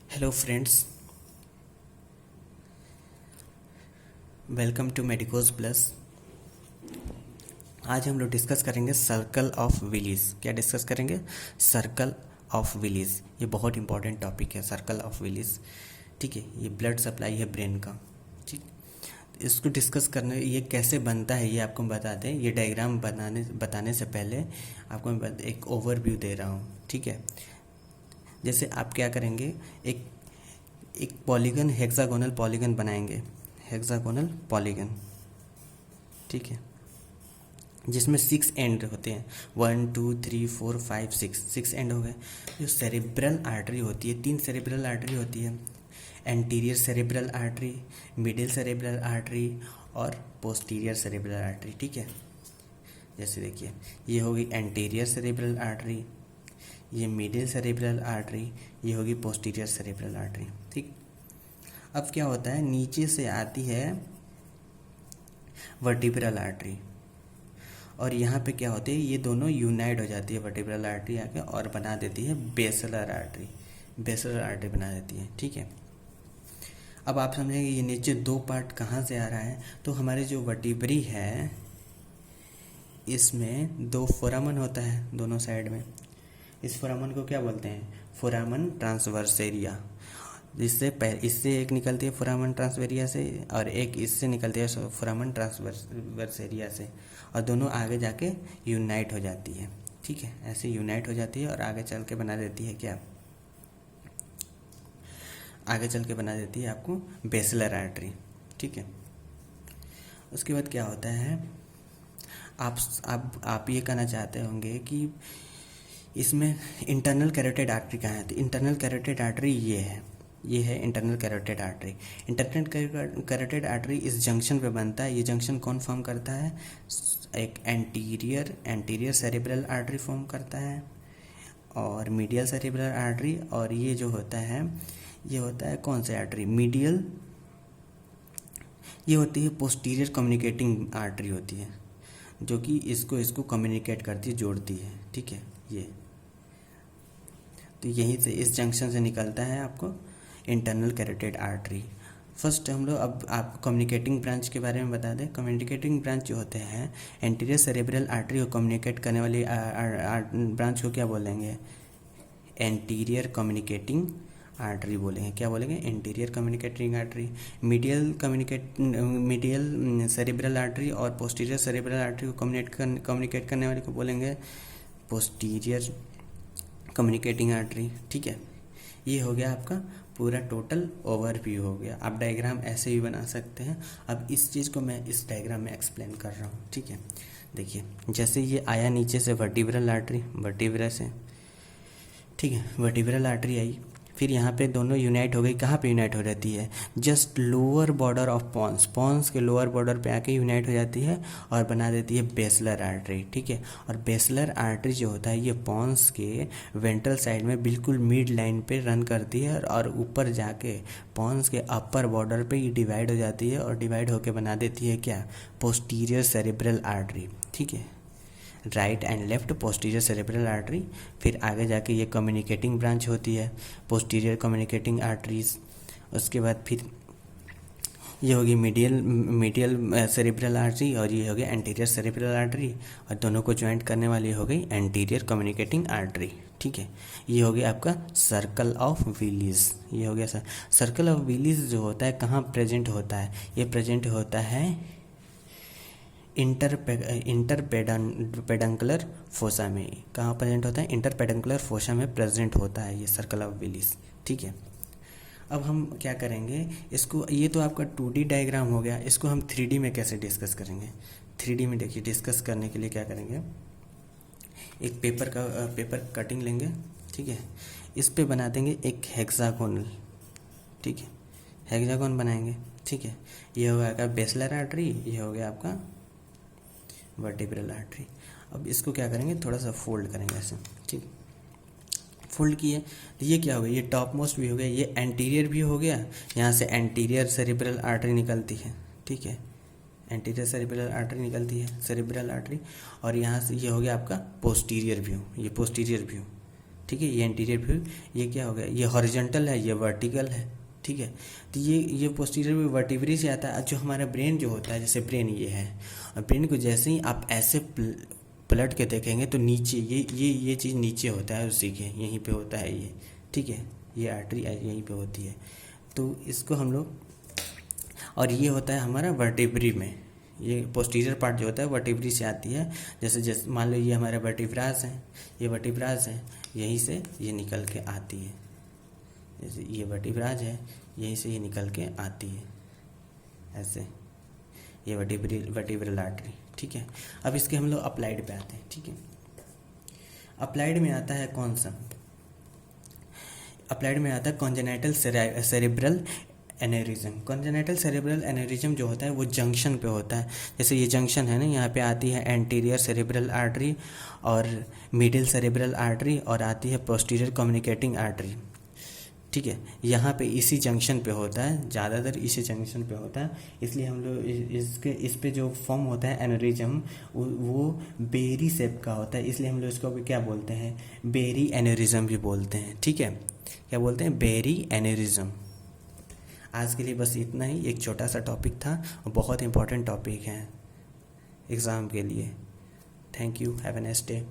Hello friends, welcome to medicos plus. आज हम लोग डिस्कस करेंगे सर्कल ऑफ विलीज। क्या डिस्कस करेंगे? Circle of Willis. ये बहुत इंपॉर्टेंट टॉपिक है, सर्कल ऑफ विलीज। ठीक है, ये ब्लड सप्लाई है ब्रेन का। ठीक, इसको डिस्कस करने ये कैसे बनता है ये आपको बताते हैं। ये डायग्राम बताने से पहले आपको मैं एक ओवरव्यू दे रहा हूँ। ठीक है, जैसे आप क्या करेंगे, एक एक पॉलीगन, हेक्सागोनल पॉलीगन बनाएंगे। हेक्सागोनल पॉलीगन, ठीक है, जिसमें 6 एंड होते हैं। 1 2 3 4 5 6 एंड हो गए। जो सेरेब्रल आर्टरी होती है, 3 सेरेब्रल आर्टरी होती है। Anterior cerebral artery, middle cerebral artery और पोस्टीरियर सेरेब्रल आर्टरी। ठीक है, जैसे देखिए ये होगी एंटीरियर सेरेब्रल आर्टरी, ये मिडिल सेरेब्रल आर्टरी, ये होगी पोस्टीरियर सेरेब्रल आर्टरी। ठीक, अब क्या होता है, नीचे से आती है वर्टिब्रल आर्टरी और यहाँ पे क्या होती है, ये दोनों यूनाइट हो जाती है। वर्टिब्रल आर्टरी आके और बना देती है बेसलर आर्टरी। बेसलर आर्टरी बना देती है। ठीक है, अब आप समझेंगे ये नीचे 2 पार्ट कहाँ से आ रहा है। तो हमारे जो वर्टिब्री है इसमें 2 फोरामन होता है दोनों साइड में। इस फोरामन को क्या बोलते हैं? फोरामन ट्रांसवर्सेरिया। इससे एक निकलती है फोरामन ट्रांसवेरिया से और एक इससे निकलती है फोरामन ट्रांसवर्सेरिया से, और दोनों आगे जाके यूनाइट हो जाती है। ठीक है, ऐसे यूनाइट हो जाती है और आगे चल के बना देती है क्या? आगे चल के बना देती है आपको बेसलर आर्टरी। ठीक है, उसके बाद क्या होता है, आप ये कहना चाहते होंगे कि इसमें इंटरनल कैरोटिड आर्टरी कहाँ है? तो इंटरनल कैरोटिड आर्टरी ये है internal carotid artery. Internal carotid artery इस जंक्शन पे बनता है। ये जंक्शन कौन फॉर्म करता है? एक एंटीरियर सेरेब्रल आर्टरी फॉर्म करता है और मीडियल सेरेब्रल आर्टरी, और ये जो होता है ये होता है कौन सा आर्टरी? मीडियल। ये होती है पोस्टीरियर कम्युनिकेटिंग आर्टरी होती है, जो कि इसको कम्युनिकेट करती है, जोड़ती है। ठीक है, ये तो यहीं से इस जंक्शन से निकलता है आपको इंटरनल कैरोटिड आर्टरी। फर्स्ट हम लोग अब आपको कम्युनिकेटिंग ब्रांच के बारे में बता दें। कम्युनिकेटिंग ब्रांच जो होते हैं, एंटीरियर सेरेब्रल आर्टरी को कम्युनिकेट करने वाली ब्रांच को क्या बोलेंगे? एंटीरियर कम्युनिकेटिंग आर्टरी बोलेंगे। क्या बोलेंगे? Anterior communicating artery. Medial cerebral artery और पोस्टीरियर सेरेब्रल आर्टरी को कम्युनिकेट करने वाली को बोलेंगे पोस्टीरियर कम्युनिकेटिंग आर्टरी। ठीक है, ये हो गया आपका पूरा टोटल ओवरव्यू हो गया। आप डायग्राम ऐसे भी बना सकते हैं। अब इस चीज़ को मैं इस डायग्राम में एक्सप्लेन कर रहा हूँ। ठीक है, देखिए जैसे ये आया नीचे से वर्टिब्रल आर्टरी, वर्टिब्रा से, ठीक है, वर्टिब्रल आर्टरी आई, फिर यहाँ पे दोनों यूनाइट हो गई। कहाँ पे यूनाइट हो जाती है? Just lower border of pons, pons के लोअर बॉर्डर पे आके यूनाइट हो जाती है और बना देती है बेसलर आर्टरी। ठीक है, और बेसलर आर्टरी जो होता है ये पॉन्स के वेंट्रल साइड में बिल्कुल मिड लाइन पे रन करती है और ऊपर जाके पॉन्स के अपर बॉर्डर पे ये डिवाइड हो जाती है और डिवाइड होके बना देती है क्या? Posterior cerebral artery. ठीक है, right and left posterior cerebral artery. फिर आगे जाके ये कम्युनिकेटिंग ब्रांच होती है, पोस्टीरियर कम्युनिकेटिंग आर्टरीज। उसके बाद फिर ये होगी मीडियल सेरेब्रल आर्टरी और ये हो गया एंटीरियर सेरेब्रल आर्टरी, और दोनों को ज्वाइंट करने वाली हो गई एंटीरियर कम्युनिकेटिंग आर्टरी। ठीक है, ये हो गया आपका सर्कल ऑफ विलीज। ये हो गया सर्कल ऑफ विलीज जो होता है कहाँ प्रेजेंट होता है? ये प्रेजेंट होता है इंटरपेडंकुलर फोसा में। कहाँ प्रेजेंट होता है? इंटरपेडंकुलर फोसा में प्रेजेंट होता है ये सर्कल ऑफ विलीज। ठीक है, अब हम क्या करेंगे इसको, ये तो आपका 2D डायग्राम हो गया, इसको हम 3D में कैसे डिस्कस करेंगे? 3D में देखिए, डिस्कस करने के लिए क्या करेंगे, एक पेपर कटिंग लेंगे। ठीक है, इस पे बना देंगे एक हेक्सागोनल। ठीक है, हेक्सागोन बनाएंगे। ठीक है, ये हो गया आपका बेसलर आर्टरी, ये हो गया आपका वर्टिब्रल आर्टरी। अब इसको क्या करेंगे, थोड़ा सा फोल्ड करेंगे ऐसे। ठीक, फोल्ड किए तो ये क्या हो गया, ये टॉप मोस्ट भी हो गया, ये एंटीरियर भी हो गया। यहाँ से एंटीरियर सेरेब्रल आर्टरी निकलती है। ठीक है, एंटीरियर सेरेब्रल आर्टरी निकलती है, सेरेब्रल आर्टरी, और यहाँ से ये हो गया आपका पोस्टीरियर व्यू, ये पोस्टीरियर व्यू। ठीक है। ये एंटीरियर व्यू, ये क्या हो गया, ये हॉरिजॉन्टल है, ये वर्टिकल है, ठीक है। तो ये पोस्टीरियर व्यू वर्टिब्री से आता है। जो हमारा ब्रेन जो होता है, जैसे ब्रेन ये है, और ब्रेन को जैसे ही आप ऐसे पलट के देखेंगे तो नीचे ये चीज़ नीचे होता है, उसी के यहीं पे होता है ये, ठीक है। ये आर्टरी यहीं पे होती है, तो इसको हम लोग, और ये होता है हमारा वर्टिब्री में, ये पोस्टीरियर पार्ट जो होता है वर्टिब्री से आती है। जैसे मान लो ये हमारा वर्टिब्रास है, ये वर्टिब्रास है, यहीं से ये निकल के आती है। जैसे ये वर्टिब्रास है, यहीं से ये निकल के आती है ऐसे, ये वर्टिब्रल आर्टरी, ठीक है। अब इसके हम लोग अप्लाइड पे आते हैं, ठीक है। अप्लाइड में आता है कौन सा, अप्लाइड में आता है congenital cerebral aneurysm. Congenital cerebral aneurysm जो होता है वो जंक्शन पे होता है। जैसे ये जंक्शन है ना, यहाँ पे आती है एंटीरियर सेरेब्रल आर्टरी और मिडिल सेरेब्रल आर्टरी, और आती है पोस्टीरियर कम्युनिकेटिंग आर्टरी, ठीक है। यहाँ पे इसी जंक्शन पे होता है, ज़्यादातर इसी जंक्शन पे होता है, इसलिए हम लोग इस पे जो फॉर्म होता है एनेरिज्म, वो बेरी शेप का होता है, इसलिए हम लोग इसको क्या बोलते हैं, बेरी एनेरिज्म भी बोलते हैं, ठीक है। क्या बोलते हैं, बेरी एनेरिज्म। आज के लिए बस इतना ही, एक छोटा सा टॉपिक था और बहुत इंपॉर्टेंट टॉपिक है एग्ज़ाम के लिए। Thank you, have a nice day.